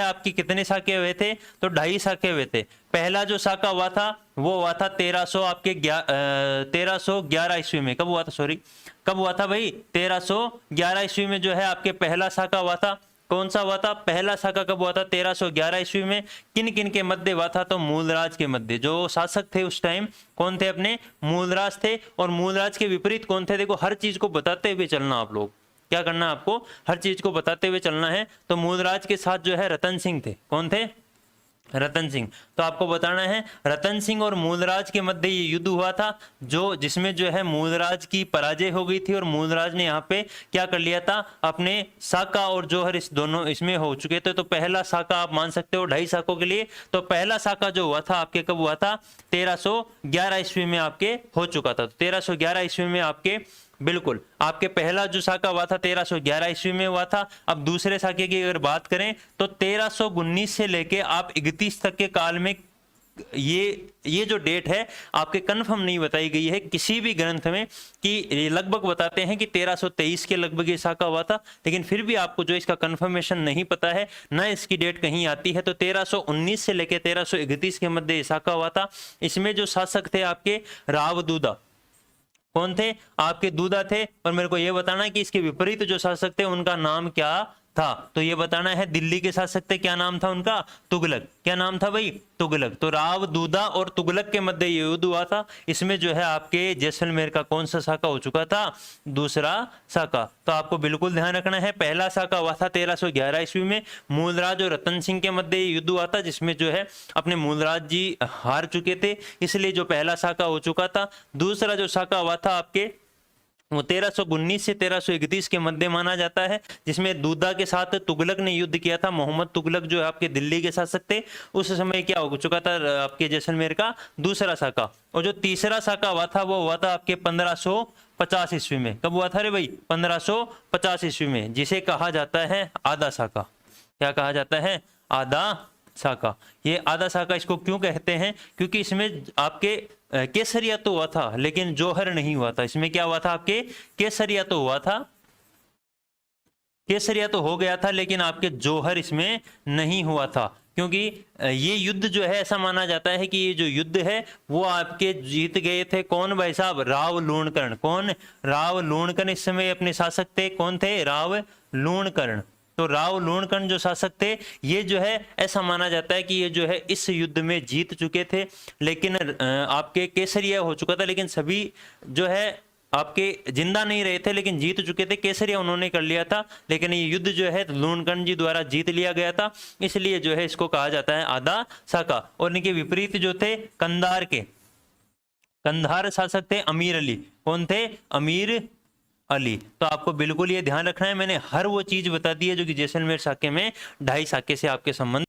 आपकी कितने साके हुए थे, तो 2.5 साके हुए थे। पहला जो साका हुआ था वो हुआ था 1311 ईस्वी में। कब हुआ था, सॉरी कब हुआ था भाई, 1311 ईस्वी में जो है आपके पहला साका हुआ था। कौन सा हुआ था, पहला साका कब हुआ था, 1311 ईस्वी में। किन किन के मध्य हुआ था, तो मूलराज के मध्य। जो शासक थे उस टाइम कौन थे, अपने मूलराज थे। और मूलराज के विपरीत कौन थे, देखो हर चीज को बताते हुए चलना, आप लोग क्या करना है, आपको हर चीज को बताते हुए चलना है। तो मूलराज के साथ जो है रतन सिंह थे। कौन थे, रतन सिंह। तो आपको बताना है रतन सिंह और मूलराज के मध्य ये युद्ध हुआ था, जो जिसमें जो है मूलराज की पराजय हो गई थी और मूलराज ने यहाँ पे क्या कर लिया था, अपने साका और जौहर इस दोनों इसमें हो चुके थे। तो पहला साका आप मान सकते हो 2.5 साकों के लिए। तो पहला साका जो हुआ था आपके कब हुआ था, 1311 ईस्वी में आपके हो चुका था। तो 1311 ईस्वी में आपके बिल्कुल आपके पहला जो साका हुआ था 1311 ईस्वी में हुआ था। अब दूसरे साके की अगर बात करें तो 1319 से लेके आप 31 तक के काल में ये जो डेट है आपके कंफर्म नहीं बताई गई है किसी भी ग्रंथ में, कि लगभग बताते हैं कि 1323 के लगभग ये साका हुआ था, लेकिन फिर भी आपको जो इसका कंफर्मेशन नहीं पता है, ना इसकी डेट कहीं आती है। तो 1319 से लेके 1331 के मध्य ये साका हुआ था। इसमें जो शासक थे आपके राव दूदा, कौन थे, आपके दूदा थे। और मेरे को यह बताना है कि इसके विपरीत जो शासक थे उनका नाम क्या था, तो ये बताना है दिल्ली के शासक थे, क्या नाम था उनका, तुगलक। क्या नाम था भाई, तुगलक। तो राव दूदा और तुगलक के मध्य ये युद्ध हुआ था। इसमें जो है आपके जैसलमेर का कौन सा साका हो चुका था, दूसरा साका। तो आपको बिल्कुल ध्यान रखना है, पहला साका हुआ था 1311 ईस्वी में, मूलराज और रतन सिंह के मध्य युद्ध हुआ था, जिसमें जो है अपने मूलराज जी हार चुके थे, इसलिए जो पहला साका हो चुका था। दूसरा जो साका हुआ था आपके वो 1319 से 1331 के मध्य माना जाता है, जिसमें दूदा के साथ तुगलक ने युद्ध किया था। मोहम्मद तुगलक जो है आपके दिल्ली के शासक थे, उस समय क्या हो चुका था आपके जैसलमेर का दूसरा साका। और जो तीसरा साका हुआ था वो हुआ था आपके 1550 ईस्वी में। कब हुआ था रे भाई, 1550 ईस्वी में, जिसे कहा जाता है आधा साका। क्या कहा जाता है, आधा साका। ये आधा साका इसको क्यों कहते हैं, क्योंकि इसमें आपके केसरिया तो हुआ था लेकिन जौहर नहीं हुआ था। इसमें क्या हुआ था, आपके केसरिया तो हुआ था, केसरिया तो हो गया था, लेकिन आपके जौहर इसमें नहीं हुआ था। क्योंकि ये युद्ध जो है ऐसा माना जाता है कि ये जो युद्ध है वो आपके जीत गए थे कौन भाई साहब, राव लूणकर्ण। कौन, राव लूणकर्ण इस समय अपने शासक थे। कौन थे, राव लूणकर्ण। तो राव लूणकर्ण जो शासक थे, ये जो है ऐसा माना जाता है कि ये जो है इस युद्ध में जीत चुके थे, लेकिन आपके केसरिया हो चुका था। लेकिन सभी जो है आपके जिंदा नहीं रहे थे, लेकिन जीत चुके थे। केसरिया उन्होंने कर लिया था, लेकिन ये युद्ध जो है लूणकर्ण जी द्वारा जीत लिया गया था, इसलिए जो है इसको कहा जाता है आधा साका। और इनके विपरीत जो थे कंधार के, कंधार शासक थे अमीर अली। कौन थे, अमीर अली। तो आपको बिल्कुल ये ध्यान रखना है, मैंने हर वो चीज बता दी है जो कि जैसलमेर साके में 2.5 साके से आपके संबंध